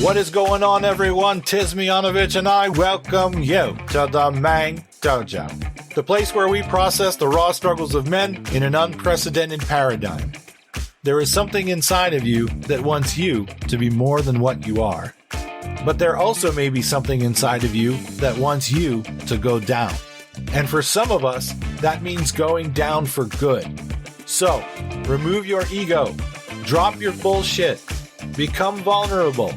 What is going on, everyone? Tis Miyanovich, and I welcome you to the main dojo, the place where we process the raw struggles of men in an unprecedented paradigm. There is something inside of you that wants you to be more than what you are. But there also may be something inside of you that wants you to go down. And for some of us, that means going down for good. So, remove your ego, drop your bullshit, become vulnerable,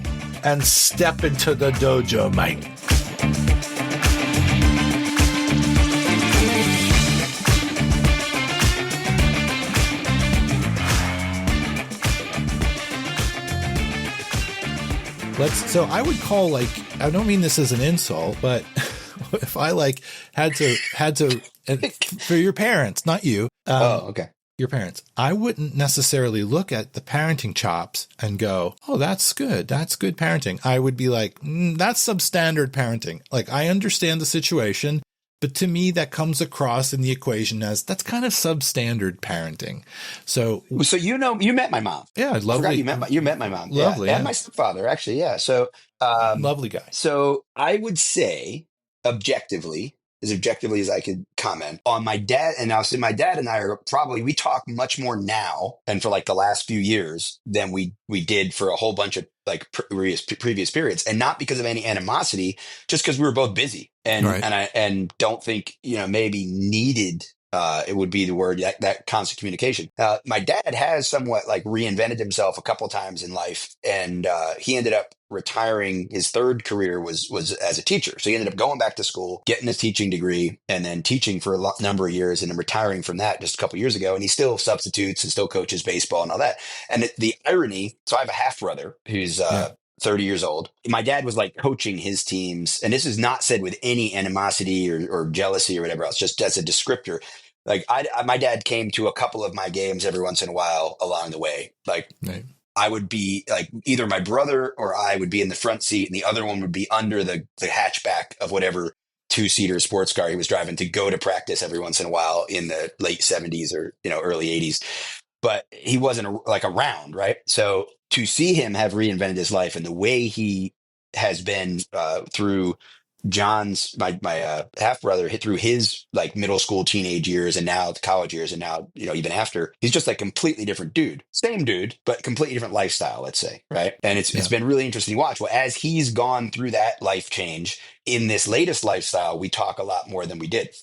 and step into the dojo, mate. So I would call, I don't mean this as an insult, but if I had to for your parents, not you. Okay. Your parents, I wouldn't necessarily look at the parenting chops and go, oh, that's good. That's good parenting. I would be like, that's substandard parenting. I understand the situation, but to me, that comes across in the equation as that's kind of substandard parenting. So you met my mom. Yeah, lovely. You met my mom. Lovely. Yeah. And my stepfather, actually. Yeah. So, lovely guy. So I would say objectively as I could comment on my dad. And I'll say my dad and I we talk much more now and for the last few years than we did for a whole bunch of previous periods. And not because of any animosity, just because we were both busy and, right. and I don't think, maybe needed, it would be the word that constant communication. My dad has somewhat reinvented himself a couple of times in life, and he ended up retiring. His third career was as a teacher. So he ended up going back to school, getting his teaching degree, and then teaching for a number of years, and then retiring from that just a couple of years ago. And he still substitutes and still coaches baseball and all that. And the irony, so I have a half brother who's 30 years old. My dad was coaching his teams, and this is not said with any animosity or jealousy or whatever else, just as a descriptor. My dad came to a couple of my games every once in a while along the way. Right. I would be either my brother or I would be in the front seat, and the other one would be under the hatchback of whatever two-seater sports car he was driving to go to practice every once in a while in the late 70s or early 80s. But he wasn't around, right? So to see him have reinvented his life and the way he has been through John's, my half brother, hit through his middle school, teenage years, and now the college years, and now even after, he's just completely different dude, same dude, but completely different lifestyle, let's say, right? And it's been really interesting to watch. Well, as he's gone through that life change in this latest lifestyle, we talk a lot more than we did.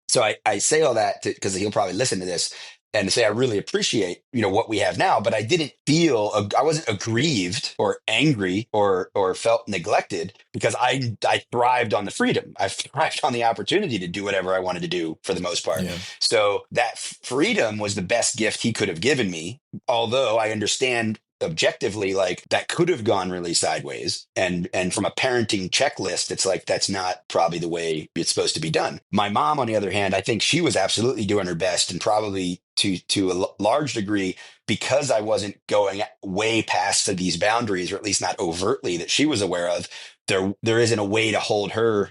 So I say all that because he'll probably listen to this and say I really appreciate what we have now, but I didn't feel I wasn't aggrieved or angry or felt neglected because I thrived on the freedom. I thrived on the opportunity to do whatever I wanted to do for the most part. Yeah. So that freedom was the best gift he could have given me. Although I understand objectively, that could have gone really sideways. And from a parenting checklist, it's that's not probably the way it's supposed to be done. My mom, on the other hand, I think she was absolutely doing her best, and probably to a large degree, because I wasn't going way past these boundaries, or at least not overtly that she was aware of, there isn't a way to hold her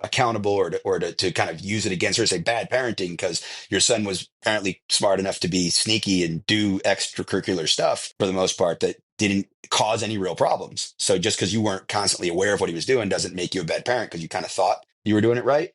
accountable or to kind of use it against her, say bad parenting because your son was apparently smart enough to be sneaky and do extracurricular stuff for the most part that didn't cause any real problems. So just because you weren't constantly aware of what he was doing doesn't make you a bad parent because you kind of thought you were doing it right.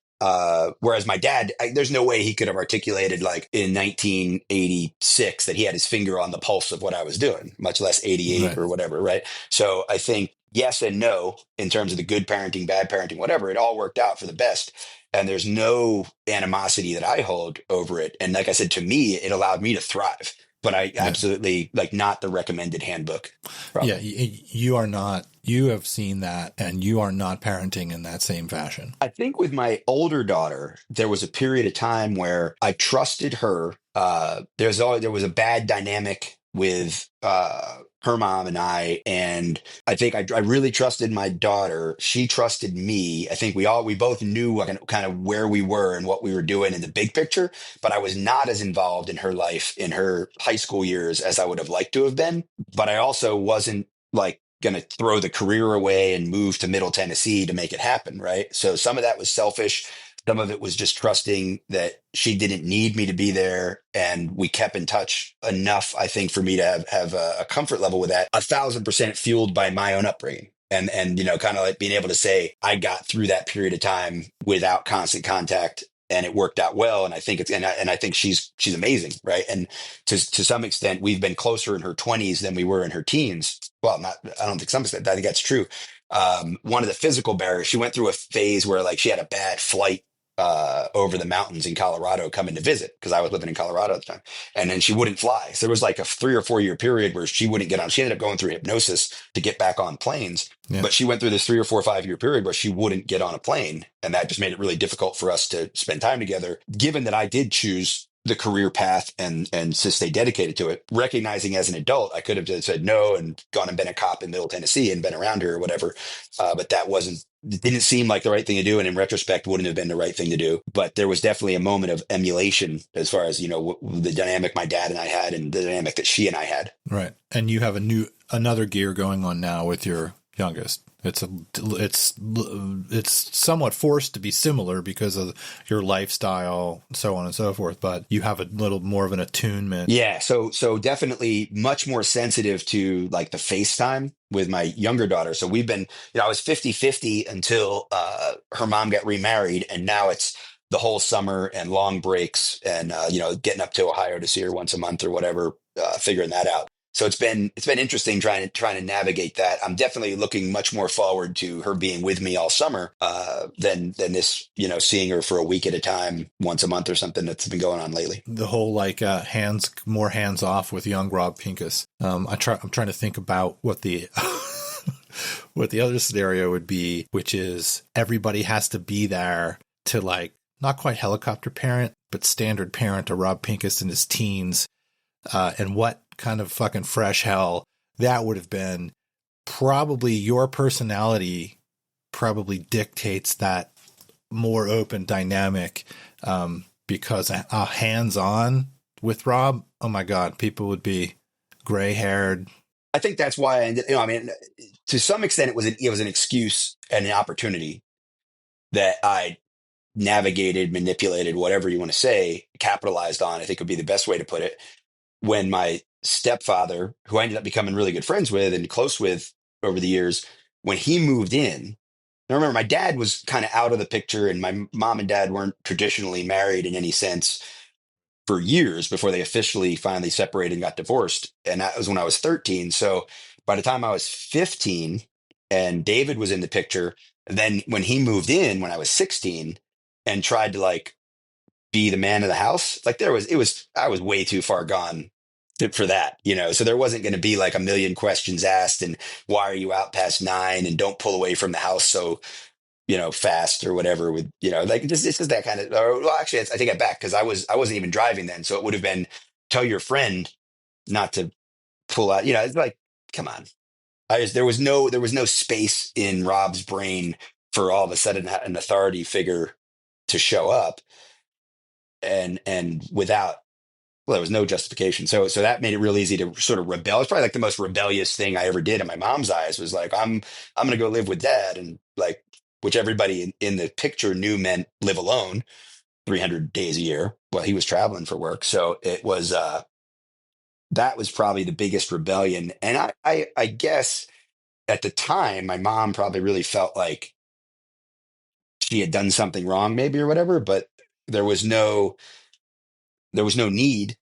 Whereas my dad, there's no way he could have articulated in 1986 that he had his finger on the pulse of what I was doing, much less 88 right. or whatever. Right. So I think yes and no in terms of the good parenting, bad parenting, whatever, it all worked out for the best. And there's no animosity that I hold over it. And like I said, to me, it allowed me to thrive. But I absolutely not the recommended handbook. Problem. Yeah, you are not. You have seen that, and you are not parenting in that same fashion. I think with my older daughter, there was a period of time where I trusted her. There was a bad dynamic with her mom and and I think I really trusted my daughter. She trusted me. I think we both knew kind of where we were and what we were doing in the big picture, but I was not as involved in her life in her high school years as I would have liked to have been. But I also wasn't going to throw the career away and move to Middle Tennessee to make it happen. Right. So some of that was selfish. Some of it was just trusting that she didn't need me to be there. And we kept in touch enough, I think, for me to have a comfort level with that. 1,000% fueled by my own upbringing. And, kind of like being able to say, I got through that period of time without constant contact and it worked out well. And I think I think she's amazing. Right. And to some extent, we've been closer in her 20s than we were in her teens. Well, I don't think some extent, I think that's true. One of the physical barriers, she went through a phase where like she had a bad flight over the mountains in Colorado coming to visit because I was living in Colorado at the time. And then she wouldn't fly. So there was like a 3 or 4 year period where she wouldn't get on. She ended up going through hypnosis to get back on planes. Yeah. But she went through this 3 or 4 or 5 year period where she wouldn't get on a plane. And that just made it really difficult for us to spend time together, given that I did choose the career path and to stay dedicated to it. Recognizing as an adult, I could have just said no and gone and been a cop in Middle Tennessee and been around her or whatever. But that didn't seem like the right thing to do. And in retrospect, wouldn't have been the right thing to do. But there was definitely a moment of emulation as far as, the dynamic my dad and I had and the dynamic that she and I had. Right. And you have another gear going on now with your youngest. It's somewhat forced to be similar because of your lifestyle, so on and so forth, but you have a little more of an attunement. Yeah. So definitely much more sensitive to like the FaceTime with my younger daughter. So we've been, I was 50-50 until her mom got remarried. And now it's the whole summer and long breaks and, getting up to Ohio to see her once a month or whatever, figuring that out. So it's been interesting trying to navigate that. I'm definitely looking much more forward to her being with me all summer than this, seeing her for a week at a time, once a month or something that's been going on lately. The whole more hands off with young Rob Pincus. I'm trying to think about what the what the other scenario would be, which is everybody has to be there to like not quite helicopter parent, but standard parent to Rob Pincus in his teens, and what kind of fucking fresh hell that would have been. Probably your personality probably dictates that more open dynamic, because hands-on with Rob, oh my God, people would be gray-haired. I think that's why to some extent it was an excuse and an opportunity that I navigated, manipulated, whatever you want to say, capitalized on, I think would be the best way to put it. When my stepfather, who I ended up becoming really good friends with and close with over the years, when he moved in, I remember my dad was kind of out of the picture and my mom and dad weren't traditionally married in any sense for years before they officially finally separated and got divorced. And that was when I was 13. So by the time I was 15 and David was in the picture, then when he moved in when I was 16 and tried to like be the man of the house, like I was way too far gone for that, so there wasn't going to be like a million questions asked and why are you out past 9 and don't pull away from the house so fast or whatever with like it's just that kind of, or well actually I take it back because I wasn't even driving then, so it would have been tell your friend not to pull out, it's like come on. There was no space in Rob's brain for all of a sudden an authority figure to show up and without, well, there was no justification. So that made it real easy to sort of rebel. It's probably like the most rebellious thing I ever did in my mom's eyes was like, I'm going to go live with dad. And like, which everybody in the picture knew meant live alone 300 days a year. Well, he was traveling for work. So it was, that was probably the biggest rebellion. And I guess at the time, my mom probably really felt like she had done something wrong maybe or whatever, but there was no need.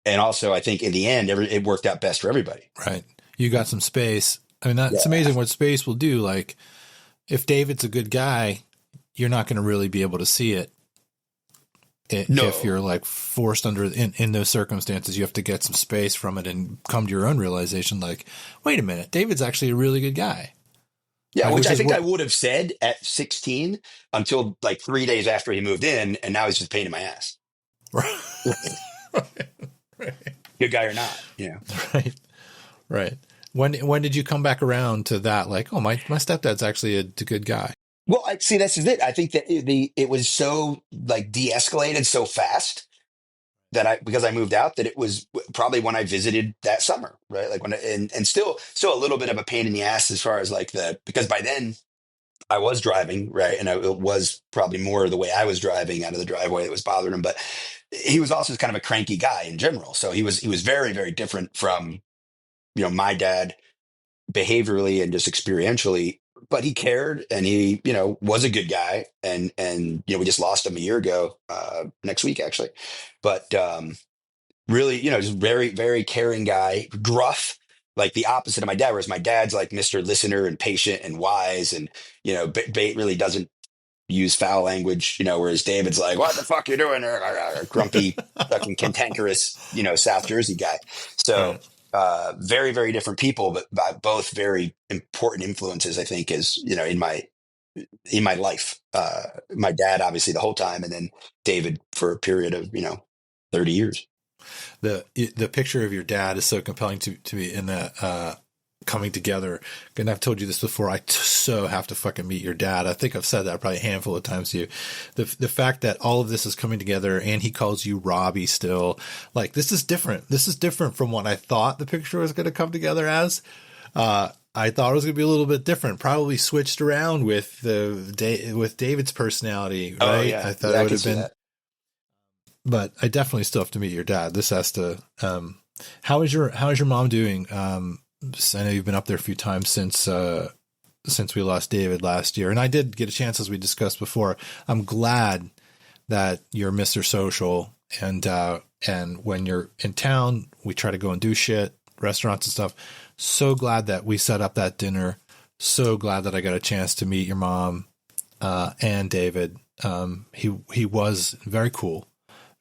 And also, I think in the end, it worked out best for everybody. Right. You got some space. I mean, that's amazing what space will do. Like, if David's a good guy, you're not going to really be able to see it. If you're like forced in those circumstances, you have to get some space from it and come to your own realization. Like, wait a minute, David's actually a really good guy. Yeah, which I think I would have said at 16 until like 3 days after he moved in, and now he's just a pain in my ass. Right. Right. Good guy or not, Right. When did you come back around to that? Like, oh, my stepdad's actually a good guy. Well, see, that's it. I think that it was so like de-escalated so fast that because I moved out that it was probably when I visited that summer, right? Like and still a little bit of a pain in the ass as far as like because by then I was driving, right? And it was probably more the way I was driving out of the driveway that was bothering him. But he was also kind of a cranky guy in general. So he was very, very different from, my dad behaviorally and just experientially, but he cared and he, was a good guy. And we just lost him a year ago, next week, actually. But really, just very, very caring guy, gruff, like the opposite of my dad, whereas my dad's like Mr. Listener and patient and wise and, really doesn't use foul language, whereas David's like, what the fuck you doing there? Grumpy, fucking cantankerous, South Jersey guy. So, Right. very, very different people, but both very important influences, I think, is, in my life. My dad, obviously, the whole time, and then David for a period of, 30 years. The picture of your dad is so compelling to me in that coming together. And I've told you this before. So have to fucking meet your dad. I think I've said that probably a handful of times to you. The fact that all of this is coming together and he calls you Robbie still, like this is different. This is different from what I thought the picture was going to come together as. I thought it was going to be a little bit different, probably switched around with with David's personality, Oh right? yeah, I thought yeah, it I would can have see been, that. but I definitely still have to meet your dad. This has to. How is your mom doing? I know you've been up there a few times since we lost David last year, and I did get a chance, as we discussed before. I'm glad that you're Mr. Social, and when you're in town, we try to go and do shit, restaurants and stuff. So glad that we set up that dinner. So glad that I got a chance to meet your mom and David. He was very cool,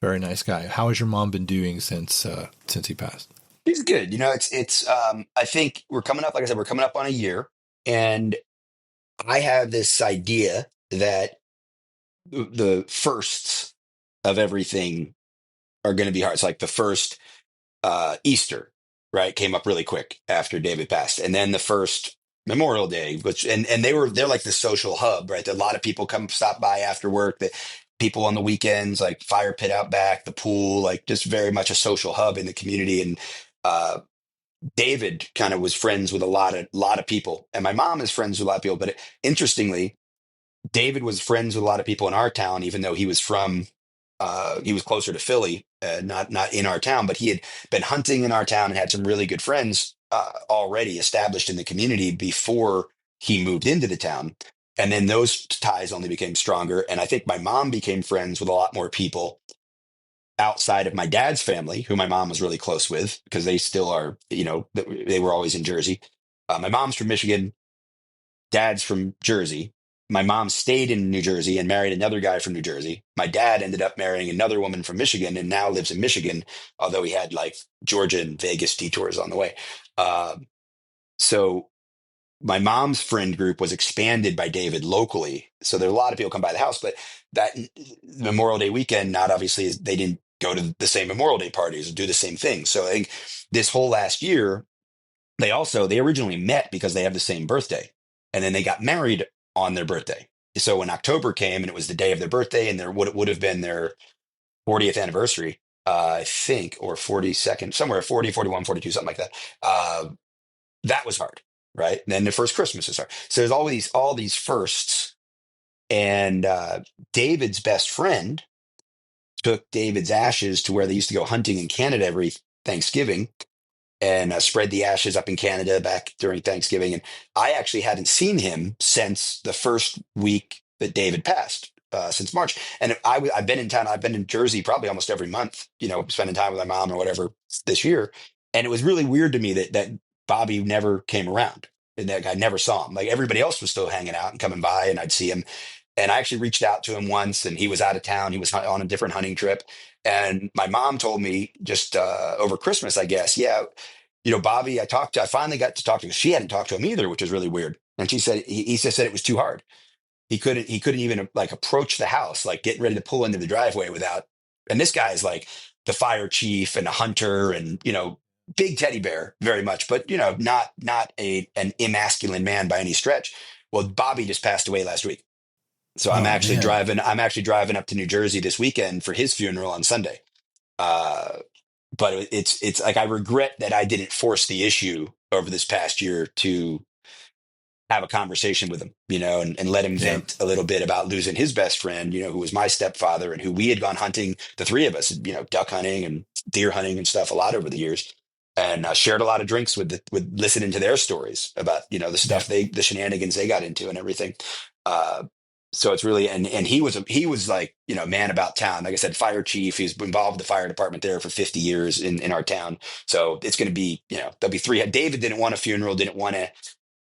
very nice guy. How has your mom been doing since he passed? He's good. I think we're coming up, like I said, we're coming up on a year, and I have this idea that the firsts of everything are going to be hard. It's like the first Easter, right, came up really quick after David passed, and then the first Memorial Day, which and they're like the social hub, right? A lot of people come stop by after work. That people on the weekends, like fire pit out back, the pool, like just very much a social hub in the community. And uh, David kind of was friends with a lot of people, and my mom is friends with a lot of people. But interestingly, David was friends with a lot of people in our town, even though he was closer to Philly, not in our town, but he had been hunting in our town and had some really good friends already established in the community before he moved into the town. And then those ties only became stronger. And I think my mom became friends with a lot more people outside of my dad's family, who my mom was really close with, because they still are, they were always in Jersey. My mom's from Michigan, dad's from Jersey. My mom stayed in New Jersey and married another guy from New Jersey. My dad ended up marrying another woman from Michigan and now lives in Michigan, although he had like Georgia and Vegas detours on the way. Uh, so my mom's friend group was expanded by David locally. So there are a lot of people come by the house, but that Memorial Day weekend, not obviously, they didn't go to the same Memorial Day parties or do the same thing. So I think this whole last year, they originally met because they have the same birthday, and then they got married on their birthday. So when October came and it was the day of their birthday and what would have been their 40th anniversary, I think, or 42nd, somewhere 40, 41, 42, something like that. That was hard, right? And then the first Christmas is hard. So there's all these firsts. And David's best friend took David's ashes to where they used to go hunting in Canada every Thanksgiving and spread the ashes up in Canada back during Thanksgiving. And I actually hadn't seen him since the first week that David passed, since March. And I've been in town. I've been in Jersey probably almost every month, spending time with my mom or whatever this year. And it was really weird to me that Bobby never came around and that I never saw him. Like everybody else was still hanging out and coming by, and I'd see him. And I actually reached out to him once, and he was out of town. He was on a different hunting trip. And my mom told me just over Christmas, I guess, yeah, Bobby, I finally got to talk to him. She hadn't talked to him either, which was really weird. And she said, he just said it was too hard. He couldn't even like approach the house, like getting ready to pull into the driveway without, and this guy is like the fire chief and a hunter and, big teddy bear very much, but, not an emasculine man by any stretch. Well, Bobby just passed away last week. So Oh man. I'm actually driving up to New Jersey this weekend for his funeral on Sunday. Uh, but it's like I regret that I didn't force the issue over this past year to have a conversation with him, and let him Yeah. vent a little bit about losing his best friend, who was my stepfather and who we had gone hunting, the three of us, duck hunting and deer hunting and stuff a lot over the years. And shared a lot of drinks with listening to their stories about, the Yeah. stuff the shenanigans they got into and everything. Uh, so it's really, and he was like, man about town. Like I said, fire chief, he's involved with the fire department there for 50 years in our town. So it's going to be, there'll be three. David didn't want a funeral, didn't want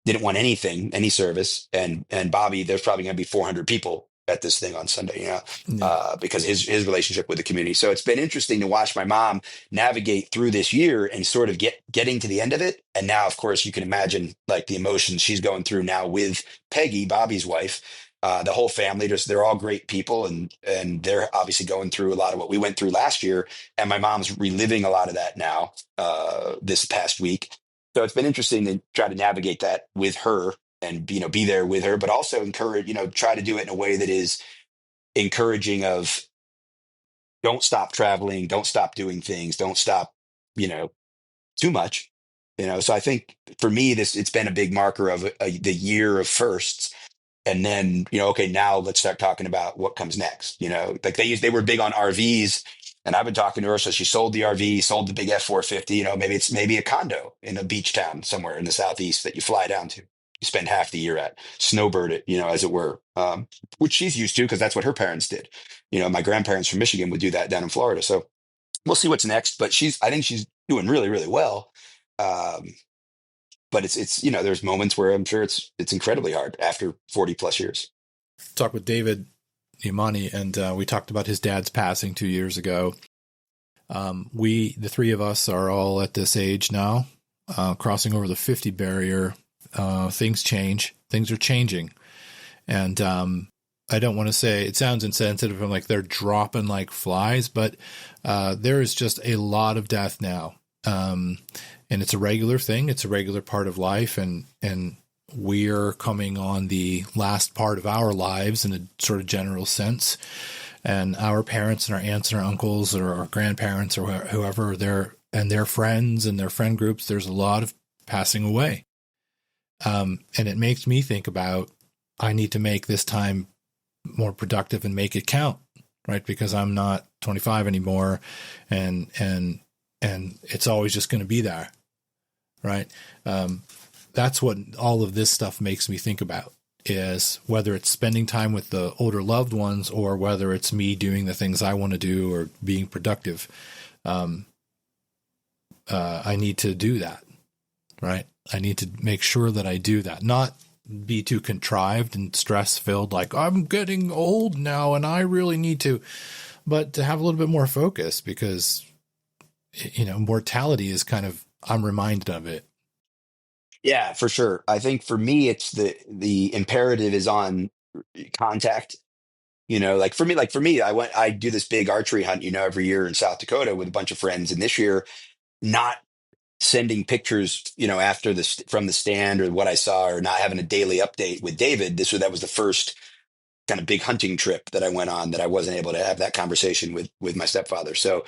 anything, any service. And Bobby, there's probably going to be 400 people at this thing on Sunday, Yeah. because his relationship with the community. So it's been interesting to watch my mom navigate through this year and sort of getting to the end of it. And now, of course, you can imagine like the emotions she's going through now with Peggy, Bobby's wife. The whole family, they're all great people, and they're obviously going through a lot of what we went through last year. And my mom's reliving a lot of that now, this past week. So it's been interesting to try to navigate that with her and, be there with her, but also encourage, try to do it in a way that is encouraging of don't stop traveling, don't stop doing things, don't stop, you know, too much. So I think for me, it's been a big marker of the year of firsts. And then, okay, now let's start talking about what comes next. Like they were big on RVs, and I've been talking to her. So she sold the RV, sold the big F450. Maybe a condo in a beach town somewhere in the southeast that you fly down to. You spend half the year at, snowbird it, as it were, which she's used to because that's what her parents did. My grandparents from Michigan would do that down in Florida. So we'll see what's next. But I think she's doing really, really well. Um, but it's there's moments where I'm sure it's incredibly hard after 40 plus years. Talk with David Imani, and we talked about his dad's passing 2 years ago. The three of us are all at this age now, crossing over the 50 barrier. Things change. Things are changing. And I don't want to say, it sounds insensitive, I'm like they're dropping like flies, but there is just a lot of death now. And it's a regular thing. It's a regular part of life. And we're coming on the last part of our lives in a sort of general sense. And our parents and our aunts and our uncles or our grandparents or whoever and their friends and their friend groups, there's a lot of passing away. And it makes me think about, I need to make this time more productive and make it count, right? Because I'm not 25 anymore, and it's always just going to be there, right? That's what all of this stuff makes me think about, is whether it's spending time with the older loved ones or whether it's me doing the things I want to do or being productive. I need to do that, right? I need to make sure that I do that, not be too contrived and stress filled, like I'm getting old now and I really need to, but to have a little bit more focus, because, mortality is I'm reminded of it. Yeah, for sure. I think for me, it's the imperative is on contact. Like for me, I do this big archery hunt, every year in South Dakota with a bunch of friends. And this year, not sending pictures, after from the stand or what I saw, or not having a daily update with David. That was the first kind of big hunting trip that I went on that I wasn't able to have that conversation with my stepfather. So,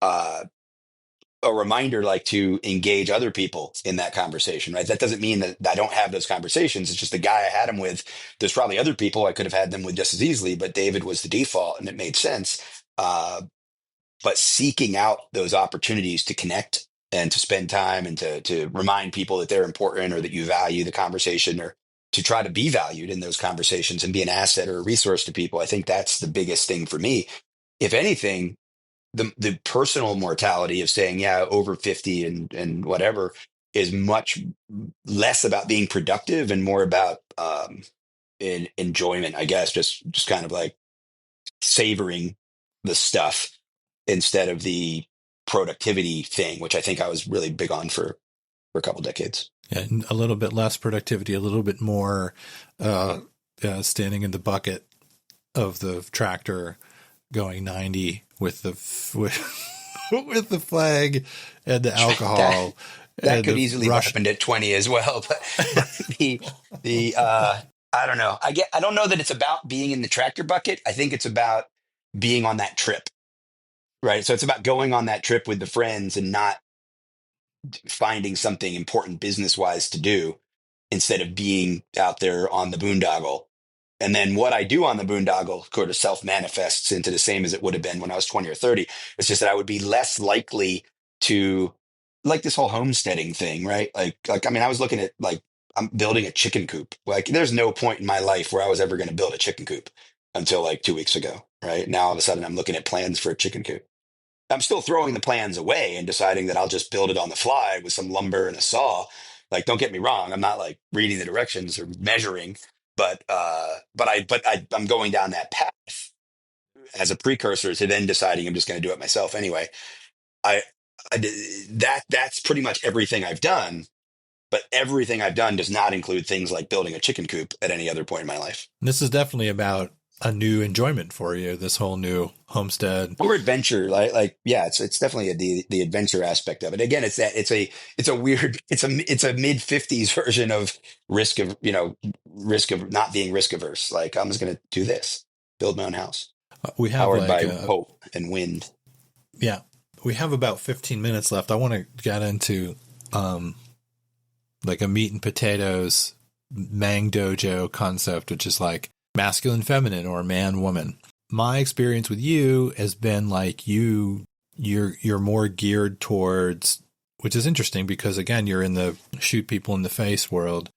uh, a reminder, like, to engage other people in that conversation, right? That doesn't mean that I don't have those conversations. It's just the guy I had them with. There's probably other people I could have had them with just as easily, but David was the default and it made sense. But seeking out those opportunities to connect and to spend time and to remind people that they're important or that you value the conversation, or to try to be valued in those conversations and be an asset or a resource to people. I think that's the biggest thing for me. If anything, the personal mortality of saying, yeah, over 50 and whatever, is much less about being productive and more about enjoyment, I guess, just kind of like savoring the stuff instead of the productivity thing, which I think I was really big on for a couple decades. Yeah, a little bit less productivity, a little bit more standing in the bucket of the tractor going 90 with the with the flag and the alcohol. That could easily have happened at 20 as well. But the I don't know. I don't know that it's about being in the tractor bucket. I think it's about being on that trip, right? So it's about going on that trip with the friends and not finding something important business wise to do. instead of being out there on the boondoggle. And then what I do on the boondoggle sort of self manifests into the same as it would have been when I was 20 or 30. It's just that I would be less likely to like this whole homesteading thing, right? I mean, I was looking at like, I'm building a chicken coop. Like, there's no point in my life where I was ever going to build a chicken coop until like 2 weeks ago, right? Now, all of a sudden, I'm looking at plans for a chicken coop. I'm still throwing the plans away and deciding that I'll just build it on the fly with some lumber and a saw. Like, don't get me wrong, I'm not like reading the directions or measuring, I'm going down that path as a precursor to then deciding I'm just going to do it myself anyway. I, that's pretty much everything I've done, but everything I've done does not include things like building a chicken coop at any other point in my life. This is definitely about a new enjoyment for you, this whole new homestead. Or adventure, yeah, it's definitely the adventure aspect of it. Again, it's a weird it's a mid-50s version of risk of not being risk averse. Like, I'm just going to do this, build my own house, We have powered by hope and wind. Yeah, we have about 15 minutes left. I want to get into like a meat and potatoes Mang Dojo concept, which is like masculine, feminine, or man, woman. My experience with you has been like you're more geared towards, which is interesting because again, you're in the shoot people in the face world.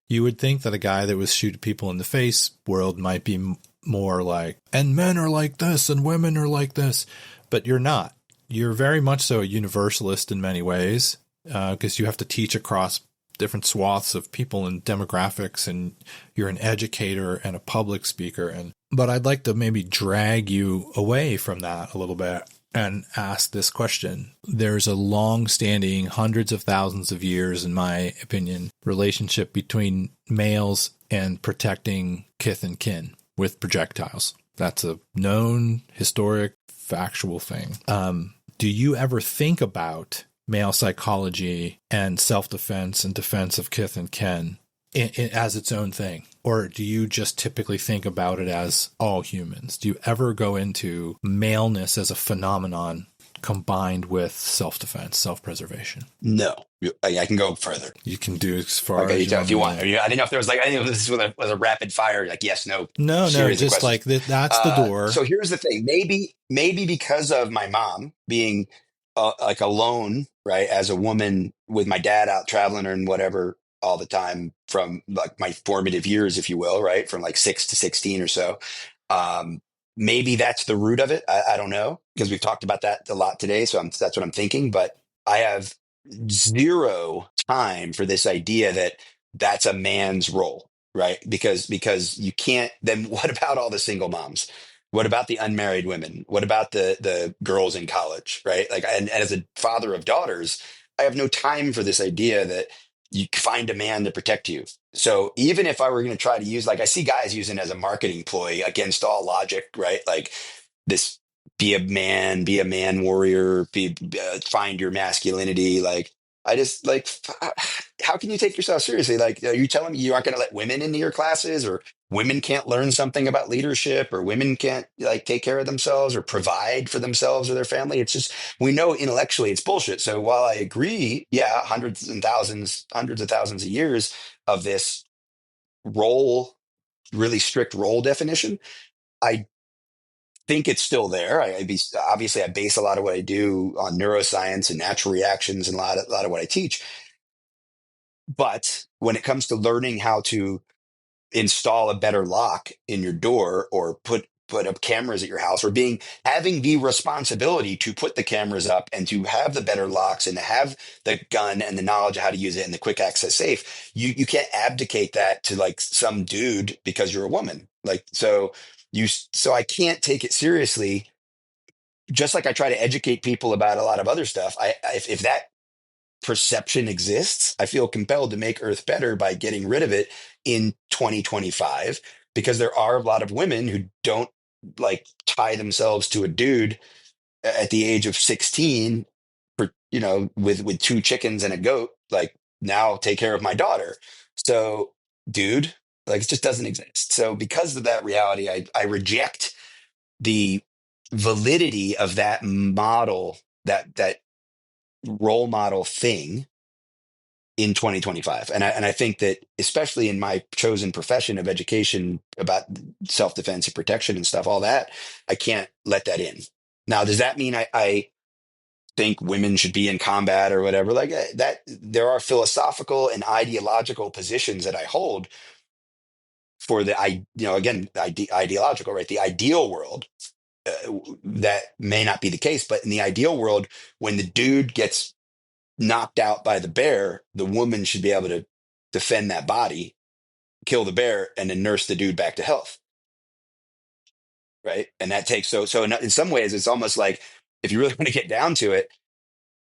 You would think that a guy that was shoot people in the face world might be more like, and men are like this and women are like this, but you're not. You're very much so a universalist in many ways because you have to teach across different swaths of people and demographics, and you're an educator and a public speaker. But I'd like to maybe drag you away from that a little bit and ask this question. There's a long-standing, hundreds of thousands of years, in my opinion, relationship between males and protecting kith and kin with projectiles. That's a known, historic, factual thing. Do you ever think about male psychology and self-defense and defense of kith and kin as its own thing? Or do you just typically think about it as all humans? Do you ever go into maleness as a phenomenon combined with self-defense, self-preservation? No, I can go further. You can do as far okay, as if you want. I didn't know if there was like, I didn't know if this was a rapid fire, like yes, no. No, just like that's the door. So here's the thing. Maybe because of my mom being like alone, right, as a woman with my dad out traveling and whatever all the time from like my formative years, if you will, right, from like 6 to 16 or so. Maybe that's the root of it. I don't know, because we've talked about that a lot today. So that's what I'm thinking. But I have zero time for this idea that that's a man's role, right? Because you can't. Then what about all the single moms? What about the unmarried women? What about the girls in college, right? Like, and as a father of daughters, I have no time for this idea that you find a man to protect you. So even if I were going to try to use, like, I see guys using it as a marketing ploy against all logic, right? Like this, be a man warrior, find your masculinity. Like, I just like, how can you take yourself seriously? Like, are you telling me you aren't going to let women into your classes, or women can't learn something about leadership, or women can't like take care of themselves or provide for themselves or their family? It's just, we know intellectually it's bullshit. So while I agree, yeah, hundreds of thousands of years of this role, really strict role definition, I think it's still there. Obviously I base a lot of what I do on neuroscience and natural reactions and a lot of what I teach. But when it comes to learning how to install a better lock in your door, or put up cameras at your house, or having the responsibility to put the cameras up and to have the better locks and to have the gun and the knowledge of how to use it and the quick access safe, you can't abdicate that to like some dude because you're a woman. Like, so I can't take it seriously. Just like I try to educate people about a lot of other stuff. If that perception exists, I feel compelled to make Earth better by getting rid of it in 2025, because there are a lot of women who don't like tie themselves to a dude at the age of 16 for, with two chickens and a goat, like, now take care of my daughter. So, dude, like, it just doesn't exist. So because of that reality, I reject the validity of that model, that role model thing, in 2025. And I think that especially in my chosen profession of education about self-defense and protection and stuff, all that, I can't let that in. Now, does that mean I think women should be in combat or whatever? Like that, there are philosophical and ideological positions that I hold for again, ideological, right? The ideal world, that may not be the case, but in the ideal world, when the dude gets knocked out by the bear, the woman should be able to defend that body, kill the bear, and then nurse the dude back to health, right? And that takes so in some ways, it's almost like if you really want to get down to it,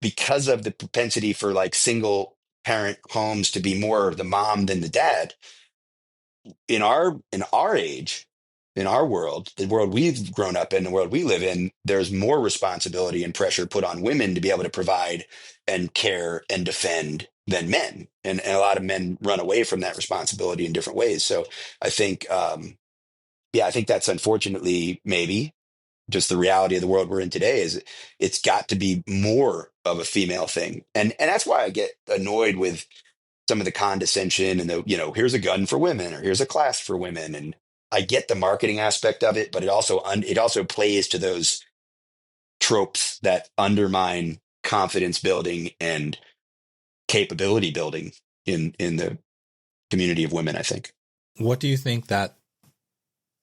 because of the propensity for like single parent homes to be more the mom than the dad, in our age, in our world, the world we've grown up in, the world we live in, there's more responsibility and pressure put on women to be able to provide and care and defend than men. And a lot of men run away from that responsibility in different ways. So I think, yeah, I think that's unfortunately maybe just the reality of the world we're in today. Is it's got to be more of a female thing. And that's why I get annoyed with some of the condescension and here's a gun for women or here's a class for women. And I get the marketing aspect of it, but it also plays to those tropes that undermine confidence building and capability building in the community of women, I think. What do you think that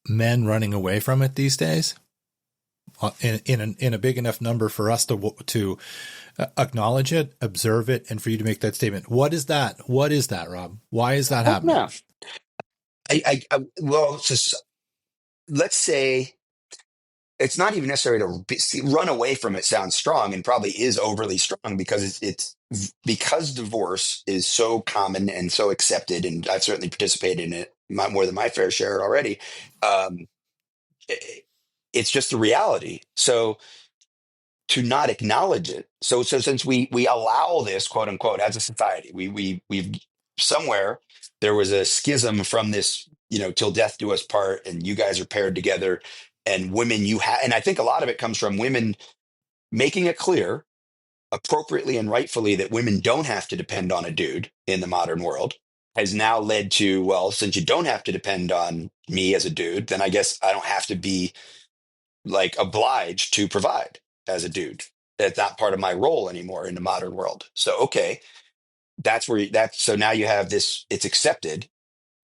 men running away from it these days, in a big enough number for us to acknowledge it, observe it, and for you to make that statement? What is that? What is that, Rob? Why is that happening? No, well, just let's say it's not even necessary to run away from it. Sounds strong and probably is overly strong because it's because divorce is so common and so accepted, and I've certainly participated in it more than my fair share already. Um, it's just the reality. So to not acknowledge it, so since we allow this, quote unquote, as a society, we've somewhere there was a schism from this, till death do us part, and you guys are paired together, and women and I think a lot of it comes from women making it clear appropriately and rightfully that women don't have to depend on a dude in the modern world, has now led to, well, since you don't have to depend on me as a dude, then I guess I don't have to be like obliged to provide as a dude. That's not part of my role anymore in the modern world. So, okay, so now you have this, it's accepted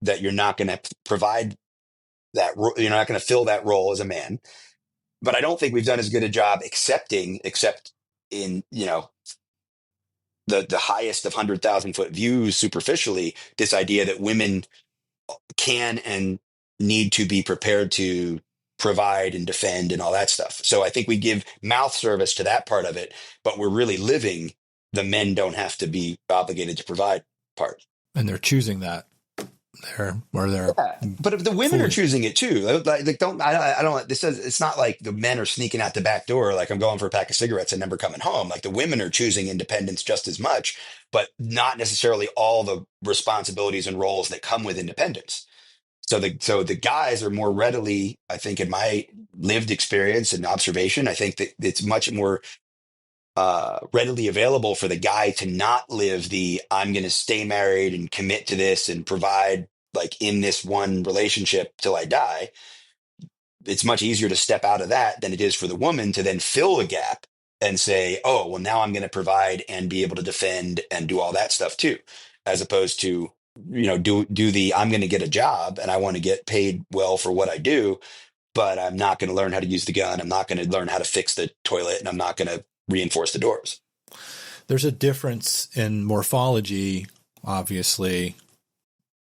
that you're not going to provide you're not going to fill that role as a man. But I don't think we've done as good a job except in, the highest of 100,000 foot views superficially, this idea that women can and need to be prepared to provide and defend and all that stuff. So I think we give mouth service to that part of it, but we're really living the men don't have to be obligated to provide part. And they're choosing that. Yeah, but if the women are choosing it too, like I don't. This says it's not like the men are sneaking out the back door, like I'm going for a pack of cigarettes and never coming home. Like the women are choosing independence just as much, but not necessarily all the responsibilities and roles that come with independence. So the guys are more readily, I think, in my lived experience and observation, I think that it's much more readily available for the guy to not live the I'm going to stay married and commit to this and provide like in this one relationship till I die. It's much easier to step out of that than it is for the woman to then fill the gap and say, oh, well, now I'm going to provide and be able to defend and do all that stuff too, as opposed to, do the I'm going to get a job and I want to get paid well for what I do, but I'm not going to learn how to use the gun. I'm not going to learn how to fix the toilet, and I'm not going to reinforce the doors. There's a difference in morphology, obviously,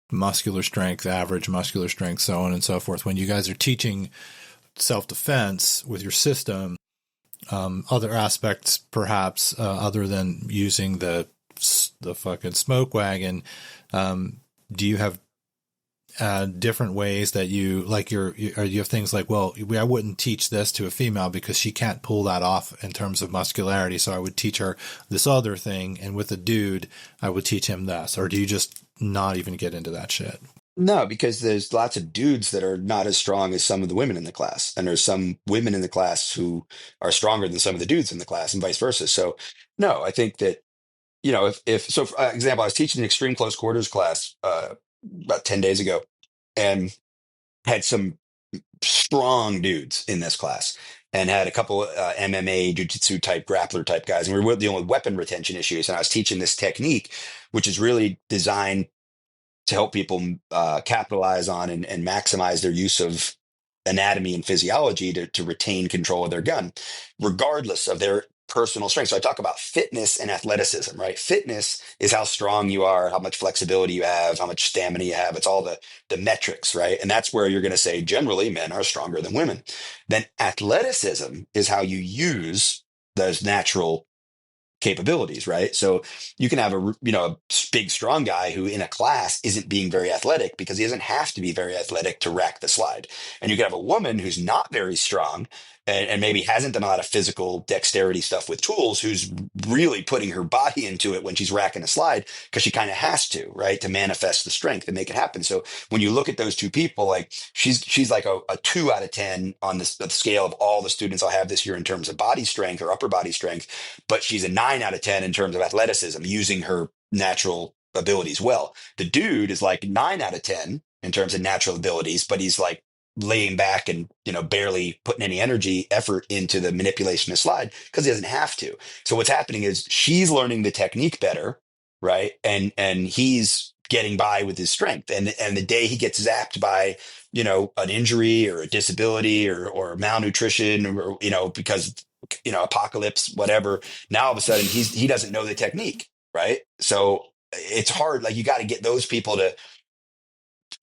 muscular strength, average muscular strength, so on and so forth. When you guys are teaching self-defense with your system, other aspects, perhaps, other than using the fucking smoke wagon, do you have different ways that you like you have things like, well, I wouldn't teach this to a female because she can't pull that off in terms of muscularity, so I would teach her this other thing, and with a dude I would teach him this? Or do you just not even get into that shit? No, because there's lots of dudes that are not as strong as some of the women in the class, and there's some women in the class who are stronger than some of the dudes in the class, and vice versa. So no, I think that so for example, I was teaching an extreme close quarters class about 10 days ago, and had some strong dudes in this class, and had a couple MMA, jiu-jitsu type, grappler type guys. And we were dealing with weapon retention issues. And I was teaching this technique, which is really designed to help people capitalize on and maximize their use of anatomy and physiology to retain control of their gun, regardless of their personal strength. So I talk about fitness and athleticism, right? Fitness is how strong you are, how much flexibility you have, how much stamina you have. It's all the metrics, right? And that's where you're going to say generally men are stronger than women. Then athleticism is how you use those natural capabilities, right? So you can have a big strong guy who in a class isn't being very athletic because he doesn't have to be very athletic to rack the slide. And you can have a woman who's not very strong and maybe hasn't done a lot of physical dexterity stuff with tools, who's really putting her body into it when she's racking a slide because she kind of has to, right, to manifest the strength and make it happen. So when you look at those two people, like she's like a 2 out of 10 on the scale of all the students I'll have this year in terms of body strength or upper body strength, but she's a 9 out of 10 in terms of athleticism, using her natural abilities well. The dude is like 9 out of 10 in terms of natural abilities, but he's like laying back and barely putting any effort into the manipulation of slide because he doesn't have to. So what's happening is she's learning the technique better, right? And he's getting by with his strength. And the day he gets zapped by an injury or a disability or malnutrition or because apocalypse, whatever, now all of a sudden he doesn't know the technique, right? So it's hard. Like, you got to get those people to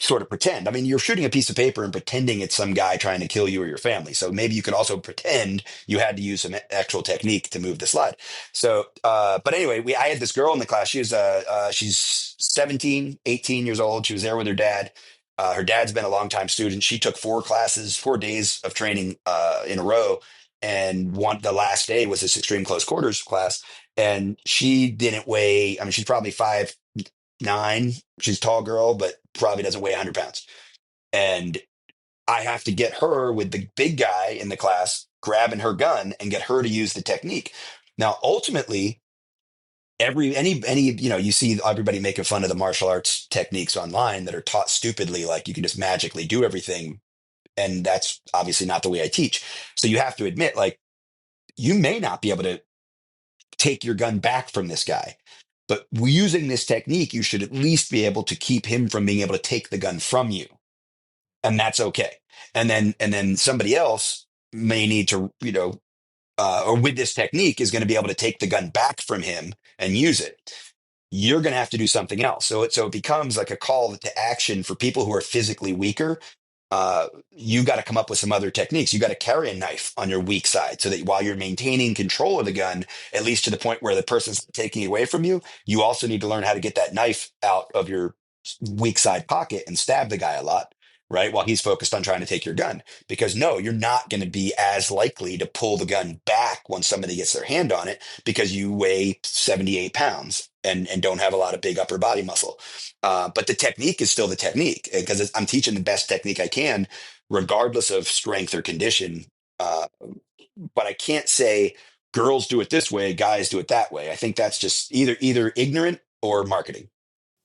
sort of pretend. I mean, you're shooting a piece of paper and pretending it's some guy trying to kill you or your family. So maybe you could also pretend you had to use some actual technique to move the slide. So, but anyway, I had this girl in the class. She's 17, 18 years old. She was there with her dad. Her dad's been a longtime student. She took 4 days of training in a row. And the last day was this extreme close quarters class. And she didn't weigh, I mean, she's probably 5'9". She's a tall girl, but probably doesn't weigh 100 pounds. And I have to get her with the big guy in the class, grabbing her gun and get her to use the technique. Now, ultimately, you see everybody making fun of the martial arts techniques online that are taught stupidly, like you can just magically do everything. And that's obviously not the way I teach. So you have to admit, like, you may not be able to take your gun back from this guy, but using this technique, you should at least be able to keep him from being able to take the gun from you. And that's okay. And then somebody else may need to, or with this technique is going to be able to take the gun back from him and use it. You're going to have to do something else. So it becomes like a call to action for people who are physically weaker. You got to come up with some other techniques. You got to carry a knife on your weak side so that while you're maintaining control of the gun, at least to the point where the person's taking it away from you, you also need to learn how to get that knife out of your weak side pocket and stab the guy a lot, right? While he's focused on trying to take your gun. Because no, you're not going to be as likely to pull the gun back when somebody gets their hand on it because you weigh 78 pounds and don't have a lot of big upper body muscle. But the technique is still the technique because I'm teaching the best technique I can, regardless of strength or condition. But I can't say girls do it this way, guys do it that way. I think that's just either ignorant or marketing.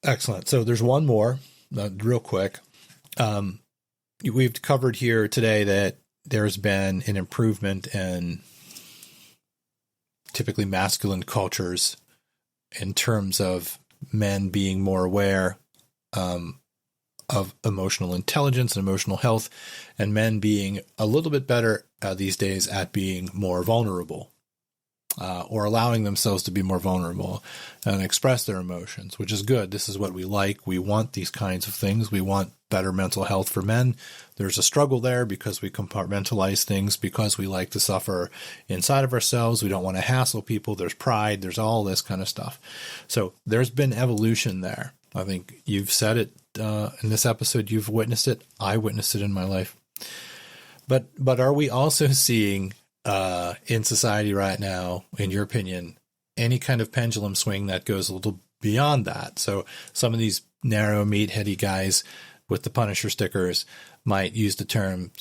Excellent. So there's one more, real quick. We've covered here today that there's been an improvement in typically masculine cultures in terms of men being more aware of emotional intelligence and emotional health, and men being a little bit better these days at being more vulnerable or allowing themselves to be more vulnerable and express their emotions, which is good. This is what we like. We want these kinds of things. We want better mental health for men. There's a struggle there because we compartmentalize things because we like to suffer inside of ourselves. We don't want to hassle people. There's pride. There's all this kind of stuff. So there's been evolution there. I think you've said it in this episode. You've witnessed it. I witnessed it in my life. But are we also seeing in society right now, in your opinion, any kind of pendulum swing that goes a little beyond that? So some of these narrow, meatheady guys with the Punisher stickers might use the term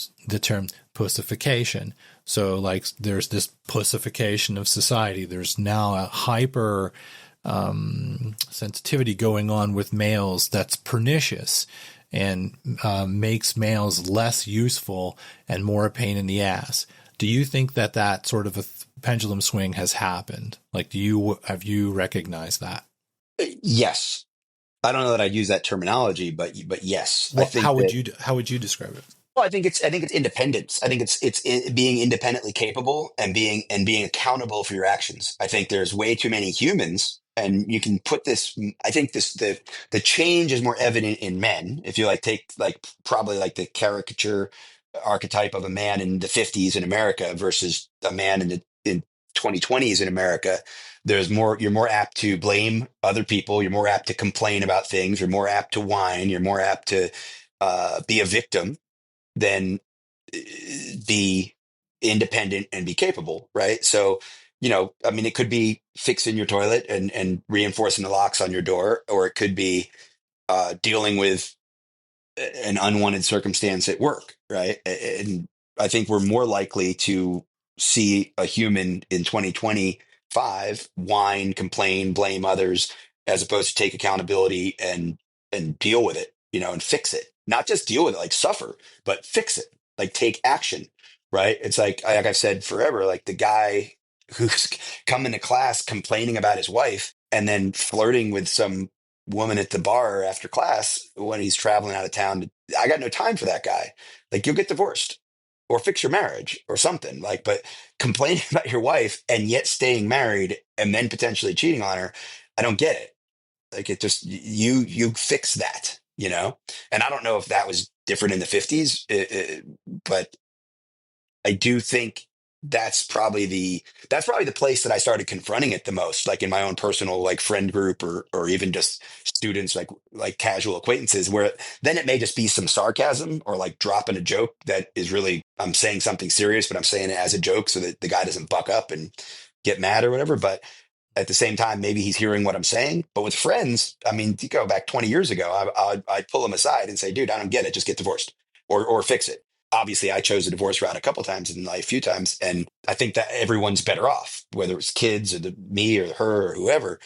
pussification. So like there's this pussification of society. There's now a hyper sensitivity going on with males that's pernicious and makes males less useful and more a pain in the ass. Do you think that that sort of a pendulum swing has happened? Like, have you recognized that? Yes. I don't know that I'd use that terminology, but yes, I Well, think that. how would you describe it? Well, I think it's independence. I think it's being independently capable and being accountable for your actions. I think there's way too many humans, and you can put this. I think the change is more evident in men. If you like take like probably like the caricature archetype of a man in the 50s in America versus a man in 2020s in America, there's more. You're more apt to blame other people. You're more apt to complain about things. You're more apt to whine. You're more apt to be a victim than be independent and be capable, right? So, I mean, it could be fixing your toilet and reinforcing the locks on your door, or it could be dealing with an unwanted circumstance at work, right? And I think we're more likely to see a human in 2025 whine, complain, blame others, as opposed to take accountability and deal with it, and fix it. Not just deal with it, like suffer, but fix it, like take action, right? It's like I've said forever, like the guy who's coming to class complaining about his wife and then flirting with some woman at the bar after class when he's traveling out of town. I got no time for that guy. Like, you'll get divorced or fix your marriage or something. Like, but complaining about your wife and yet staying married and then potentially cheating on her, I don't get it. Like, it just, you fix that, And I don't know if that was different in the 50s, but I do think that's probably the place that I started confronting it the most, like in my own personal like friend group or even just students, like casual acquaintances, where then it may just be some sarcasm or like dropping a joke that is really, I'm saying something serious, but I'm saying it as a joke so that the guy doesn't buck up and get mad or whatever. But at the same time, maybe he's hearing what I'm saying. But with friends, I mean, you go back 20 years ago, I'd pull him aside and say, dude, I don't get it. Just get divorced or fix it. Obviously, I chose the divorce route a couple times in life, a few times, and I think that everyone's better off, whether it's kids or me or her or whoever.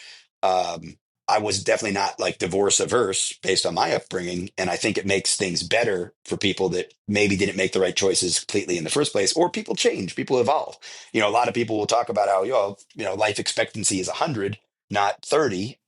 I was definitely not like divorce averse based on my upbringing, and I think it makes things better for people that maybe didn't make the right choices completely in the first place, or people change, people evolve. A lot of people will talk about how life expectancy is 100, not 30.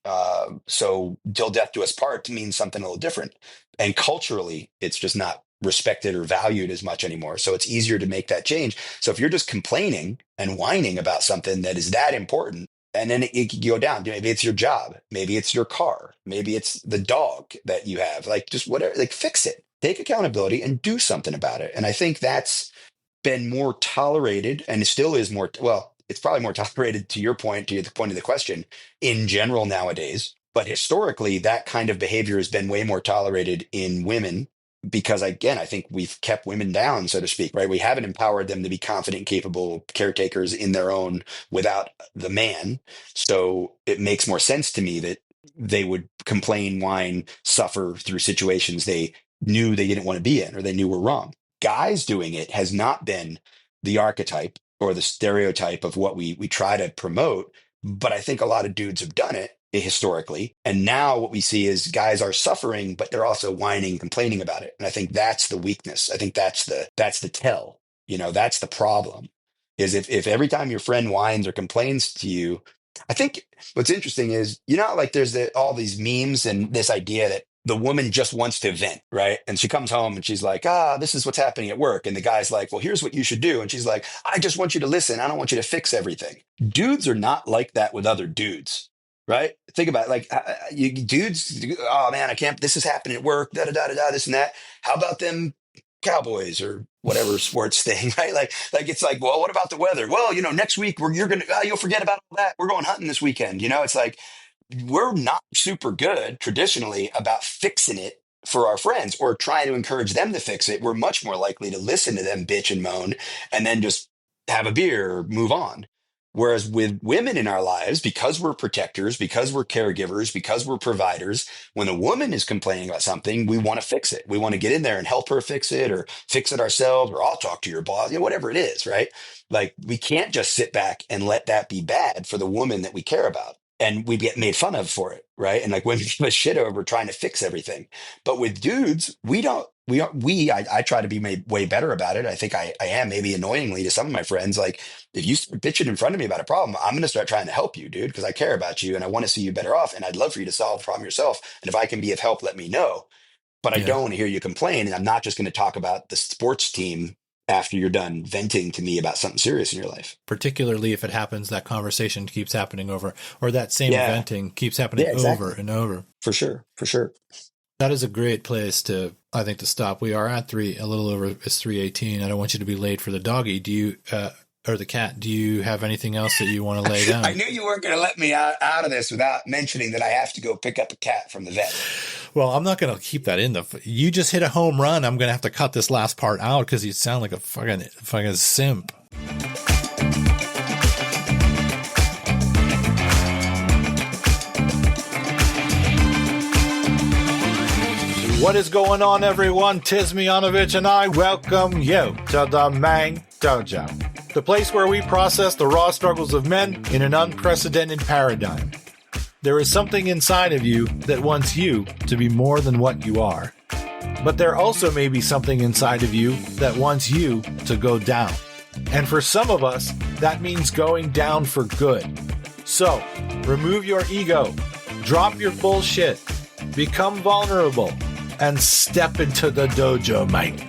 So till death do us part means something a little different, and culturally, it's just not respected or valued as much anymore. So it's easier to make that change. So if you're just complaining and whining about something that is that important, and then it can go down. Maybe it's your job, maybe it's your car, maybe it's the dog that you have, like just whatever, like fix it, take accountability and do something about it. And I think that's been more tolerated and it still is more, well, it's probably more tolerated to your point, to the point of the question in general nowadays. But historically, that kind of behavior has been way more tolerated in women because, again, I think we've kept women down, so to speak, right? We haven't empowered them to be confident, capable caretakers in their own without the man. So it makes more sense to me that they would complain, whine, suffer through situations they knew they didn't want to be in or they knew were wrong. Guys doing it has not been the archetype or the stereotype of what we try to promote, but I think a lot of dudes have done it historically. And now what we see is guys are suffering, but they're also whining, complaining about it. And I think that's the weakness. I think that's the tell, that's the problem is if every time your friend whines or complains to you, I think what's interesting is, like there's all these memes and this idea that the woman just wants to vent, right? And she comes home and she's like, this is what's happening at work. And the guy's like, well, here's what you should do. And she's like, I just want you to listen. I don't want you to fix everything. Dudes are not like that with other dudes. Right? Think about it. Like you dudes, oh man, I can't, this is happening at work, da da da da da, this and that. How about them Cowboys or whatever sports thing, right? Like it's like, well, what about the weather? Well, next week you'll forget about all that. We're going hunting this weekend. It's like we're not super good traditionally about fixing it for our friends or trying to encourage them to fix it. We're much more likely to listen to them bitch and moan and then just have a beer or move on. Whereas with women in our lives, because we're protectors, because we're caregivers, because we're providers, when a woman is complaining about something, we want to fix it. We want to get in there and help her fix it or fix it ourselves, or I'll talk to your boss, whatever it is, right? Like we can't just sit back and let that be bad for the woman that we care about. and we get made fun of for it, right? And like women give a shit over trying to fix everything. But with dudes, we don't. I try to be made way better about it. I think I am, maybe annoyingly to some of my friends. Like, if you start bitching in front of me about a problem, I'm going to start trying to help you, dude, because I care about you and I want to see you better off. And I'd love for you to solve the problem yourself. And if I can be of help, let me know. But I Yeah. don't want to hear you complain. And I'm not just going to talk about the sports team after you're done venting to me about something serious in your life. Particularly if it happens, that conversation keeps happening over, or that same venting keeps happening over and over. For sure. For sure. That is a great place to, I think, to stop. We are at a little over, it's 3:18. I don't want you to be late for the doggy. Do you, or the cat, do you have anything else that you want to lay down? I knew you weren't going to let me out of this without mentioning that I have to go pick up a cat from the vet. Well, I'm not going to keep that in. You just hit a home run. I'm going to have to cut this last part out because you sound like a fucking simp. What is going on, everyone? Tis Miyanovich and I welcome you to the main dojo, the place where we process the raw struggles of men in an unprecedented paradigm. There is something inside of you that wants you to be more than what you are. But there also may be something inside of you that wants you to go down. And for some of us, that means going down for good. So, remove your ego, drop your bullshit, become vulnerable, and step into the dojo, mate.